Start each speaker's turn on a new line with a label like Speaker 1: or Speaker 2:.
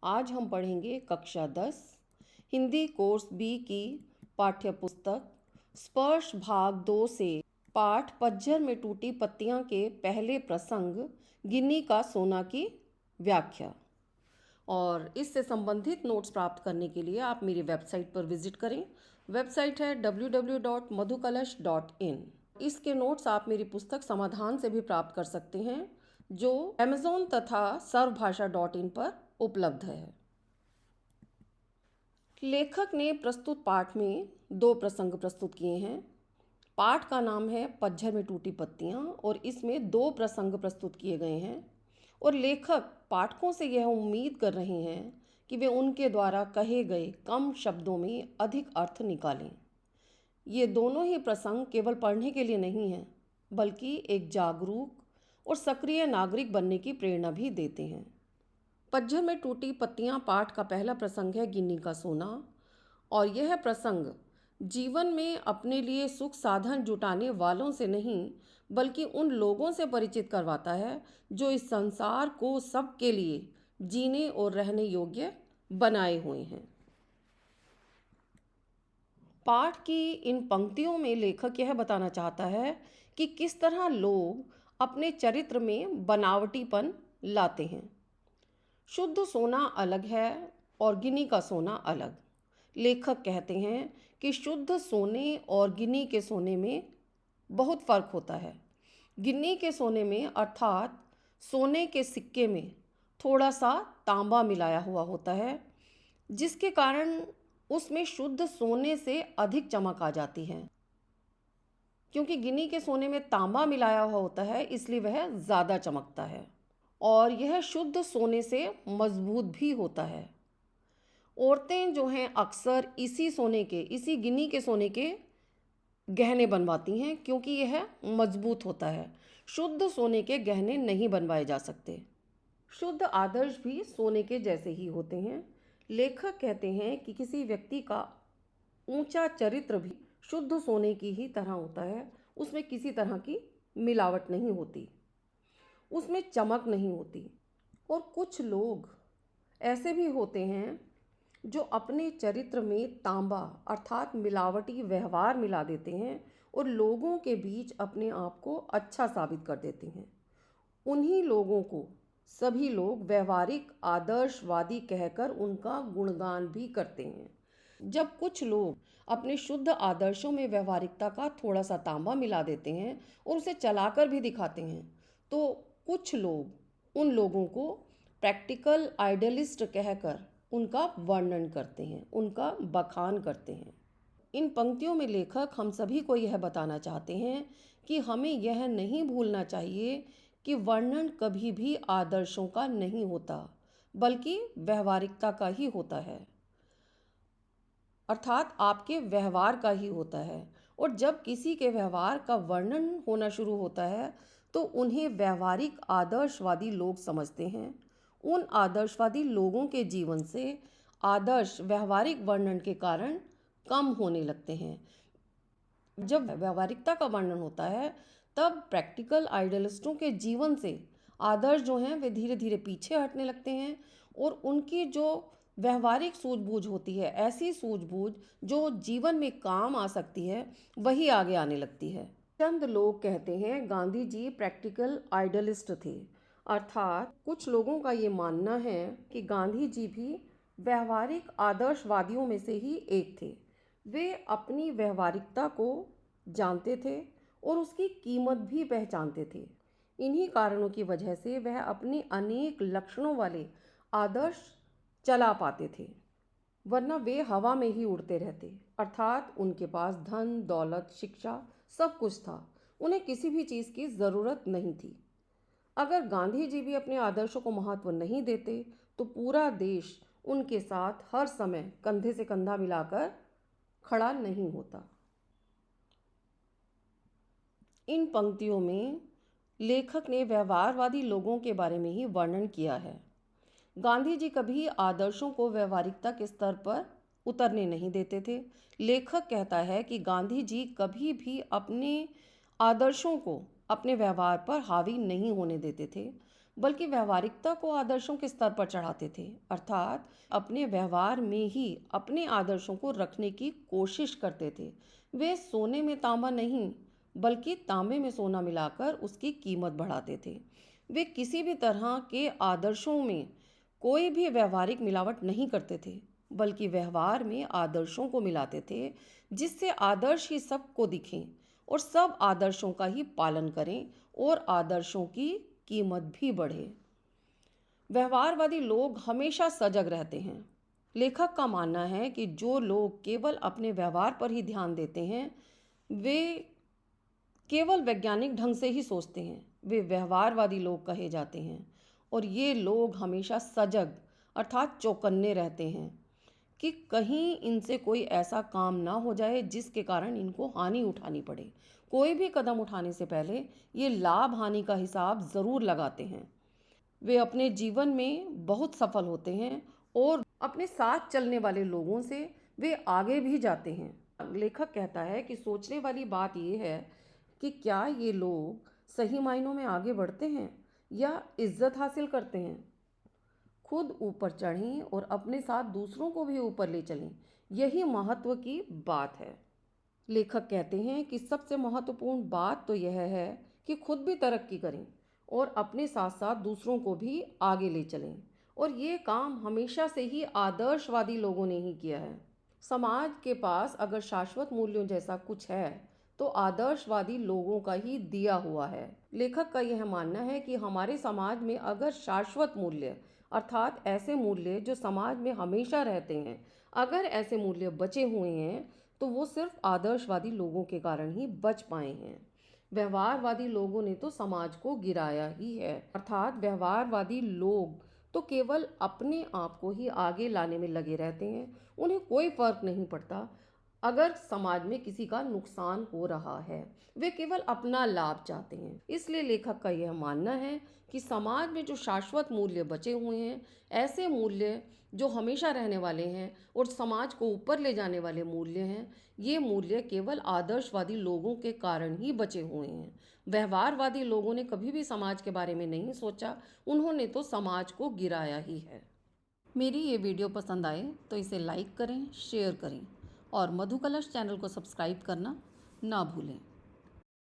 Speaker 1: आज हम पढ़ेंगे कक्षा 10 हिंदी कोर्स बी की पाठ्य पुस्तक स्पर्श भाग 2 से पाठ पतझर में टूटी पत्तियां के पहले प्रसंग गिन्नी का सोना की व्याख्या। और इससे संबंधित नोट्स प्राप्त करने के लिए आप मेरी वेबसाइट पर विजिट करें। वेबसाइट है www.madhukalash.in। इसके नोट्स आप मेरी पुस्तक समाधान से भी प्राप्त कर सकते हैं जो Amazon तथा सर्वभाषा.in पर उपलब्ध है। लेखक ने प्रस्तुत पाठ में 2 प्रसंग प्रस्तुत किए हैं। पाठ का नाम है पतझर में टूटी पत्तियां और इसमें 2 प्रसंग प्रस्तुत किए गए हैं और लेखक पाठकों से यह उम्मीद कर रहे हैं कि वे उनके द्वारा कहे गए कम शब्दों में अधिक अर्थ निकालें। ये दोनों ही प्रसंग केवल पढ़ने के लिए नहीं हैं बल्कि एक जागरूक और सक्रिय नागरिक बनने की प्रेरणा भी देते हैं। पतझर में टूटी पत्तियां पाठ का पहला प्रसंग है गिन्नी का सोना और यह प्रसंग जीवन में अपने लिए सुख साधन जुटाने वालों से नहीं बल्कि उन लोगों से परिचित करवाता है जो इस संसार को सबके लिए जीने और रहने योग्य बनाए हुए हैं। पाठ की इन पंक्तियों में लेखक यह बताना चाहता है कि किस तरह लोग अपने चरित्र में बनावटीपन लाते हैं। शुद्ध सोना अलग है और गिन्नी का सोना अलग। लेखक कहते हैं कि शुद्ध सोने और गिन्नी के सोने में बहुत फर्क होता है। गिन्नी के सोने में अर्थात सोने के सिक्के में थोड़ा सा तांबा मिलाया हुआ होता है जिसके कारण उसमें शुद्ध सोने से अधिक चमक आ जाती है। क्योंकि गिन्नी के सोने में तांबा मिलाया हुआ होता है इसलिए वह ज़्यादा चमकता है और यह शुद्ध सोने से मजबूत भी होता है। औरतें जो हैं अक्सर इसी गिन्नी के सोने के गहने बनवाती हैं क्योंकि यह मजबूत होता है। शुद्ध सोने के गहने नहीं बनवाए जा सकते। शुद्ध आदर्श भी सोने के जैसे ही होते हैं। लेखक कहते हैं कि किसी व्यक्ति का ऊंचा चरित्र भी शुद्ध सोने की ही तरह होता है। उसमें किसी तरह की मिलावट नहीं होती, उसमें चमक नहीं होती। और कुछ लोग ऐसे भी होते हैं जो अपने चरित्र में तांबा अर्थात मिलावटी व्यवहार मिला देते हैं और लोगों के बीच अपने आप को अच्छा साबित कर देते हैं। उन्हीं लोगों को सभी लोग व्यवहारिक आदर्शवादी कहकर उनका गुणगान भी करते हैं। जब कुछ लोग अपने शुद्ध आदर्शों में व्यवहारिकता का थोड़ा सा तांबा मिला देते हैं और उसे चलाकर भी दिखाते हैं तो कुछ लोग उन लोगों को प्रैक्टिकल आइडियलिस्ट कहकर उनका वर्णन करते हैं, उनका बखान करते हैं। इन पंक्तियों में लेखक हम सभी को यह बताना चाहते हैं कि हमें यह नहीं भूलना चाहिए कि वर्णन कभी भी आदर्शों का नहीं होता बल्कि व्यवहारिकता का ही होता है, अर्थात आपके व्यवहार का ही होता है। और जब किसी के व्यवहार का वर्णन होना शुरू होता है तो उन्हें व्यवहारिक आदर्शवादी लोग समझते हैं। उन आदर्शवादी लोगों के जीवन से आदर्श व्यवहारिक वर्णन के कारण कम होने लगते हैं। जब व्यवहारिकता का वर्णन होता है तब प्रैक्टिकल आइडियलिस्टों के जीवन से आदर्श जो हैं वे धीरे धीरे पीछे हटने लगते हैं और उनकी जो व्यवहारिक सूझबूझ होती है, ऐसी सूझबूझ जो जीवन में काम आ सकती है, वही आगे आने लगती है। चंद लोग कहते हैं गांधी जी प्रैक्टिकल आइडियलिस्ट थे, अर्थात कुछ लोगों का ये मानना है कि गांधी जी भी व्यवहारिक आदर्शवादियों में से ही एक थे। वे अपनी व्यवहारिकता को जानते थे और उसकी कीमत भी पहचानते थे। इन्हीं कारणों की वजह से वह अपने अनेक लक्षणों वाले आदर्श चला पाते थे, वरना वे हवा में ही उड़ते रहते। अर्थात उनके पास धन दौलत शिक्षा सब कुछ था, उन्हें किसी भी चीज़ की ज़रूरत नहीं थी। अगर गांधी जी भी अपने आदर्शों को महत्व नहीं देते तो पूरा देश उनके साथ हर समय कंधे से कंधा मिलाकर खड़ा नहीं होता। इन पंक्तियों में लेखक ने व्यवहारवादी लोगों के बारे में ही वर्णन किया है। गांधी जी कभी आदर्शों को व्यवहारिकता के स्तर पर उतरने नहीं देते थे। लेखक कहता है कि गांधी जी कभी भी अपने आदर्शों को अपने व्यवहार पर हावी नहीं होने देते थे, बल्कि व्यवहारिकता को आदर्शों के स्तर पर चढ़ाते थे, अर्थात अपने व्यवहार में ही अपने आदर्शों को रखने की कोशिश करते थे। वे सोने में तांबा नहीं बल्कि तांबे में सोना मिलाकर उसकी कीमत बढ़ाते थे। वे किसी भी तरह के आदर्शों में कोई भी व्यवहारिक मिलावट नहीं करते थे, बल्कि व्यवहार में आदर्शों को मिलाते थे, जिससे आदर्श ही सबको दिखें और सब आदर्शों का ही पालन करें और आदर्शों की कीमत भी बढ़े। व्यवहारवादी लोग हमेशा सजग रहते हैं। लेखक का मानना है कि जो लोग केवल अपने व्यवहार पर ही ध्यान देते हैं, वे केवल वैज्ञानिक ढंग से ही सोचते हैं। वे व्यवहारवादी लोग कहे जाते हैं और ये लोग हमेशा सजग अर्थात चौकन्ने रहते हैं कि कहीं इनसे कोई ऐसा काम ना हो जाए जिसके कारण इनको हानि उठानी पड़े। कोई भी कदम उठाने से पहले ये लाभ हानि का हिसाब ज़रूर लगाते हैं। वे अपने जीवन में बहुत सफल होते हैं और अपने साथ चलने वाले लोगों से वे आगे भी जाते हैं। लेखक कहता है कि सोचने वाली बात यह है कि क्या ये लोग सही मायनों में आगे बढ़ते हैं या इज्जत हासिल करते हैं। खुद ऊपर चढ़ें और अपने साथ दूसरों को भी ऊपर ले चलें, यही महत्व की बात है। लेखक कहते हैं कि सबसे महत्वपूर्ण बात तो यह है कि खुद भी तरक्की करें और अपने साथ साथ दूसरों को भी आगे ले चलें, और ये काम हमेशा से ही आदर्शवादी लोगों ने ही किया है। समाज के पास अगर शाश्वत मूल्यों जैसा कुछ है तो आदर्शवादी लोगों का ही दिया हुआ है। लेखक का यह मानना है कि हमारे समाज में अगर शाश्वत मूल्य अर्थात ऐसे मूल्य जो समाज में हमेशा रहते हैं, अगर ऐसे मूल्य बचे हुए हैं तो वो सिर्फ आदर्शवादी लोगों के कारण ही बच पाए हैं। व्यवहारवादी लोगों ने तो समाज को गिराया ही है, अर्थात व्यवहारवादी लोग तो केवल अपने आप को ही आगे लाने में लगे रहते हैं। उन्हें कोई फर्क नहीं पड़ता अगर समाज में किसी का नुकसान हो रहा है, वे केवल अपना लाभ चाहते हैं। इसलिए लेखक का यह मानना है कि समाज में जो शाश्वत मूल्य बचे हुए हैं, ऐसे मूल्य जो हमेशा रहने वाले हैं और समाज को ऊपर ले जाने वाले मूल्य हैं, ये मूल्य केवल आदर्शवादी लोगों के कारण ही बचे हुए हैं। व्यवहारवादी लोगों ने कभी भी समाज के बारे में नहीं सोचा, उन्होंने तो समाज को गिराया ही है। मेरी ये वीडियो पसंद आए तो इसे लाइक करें, शेयर करें और मधुकलश चैनल को सब्सक्राइब करना ना भूलें।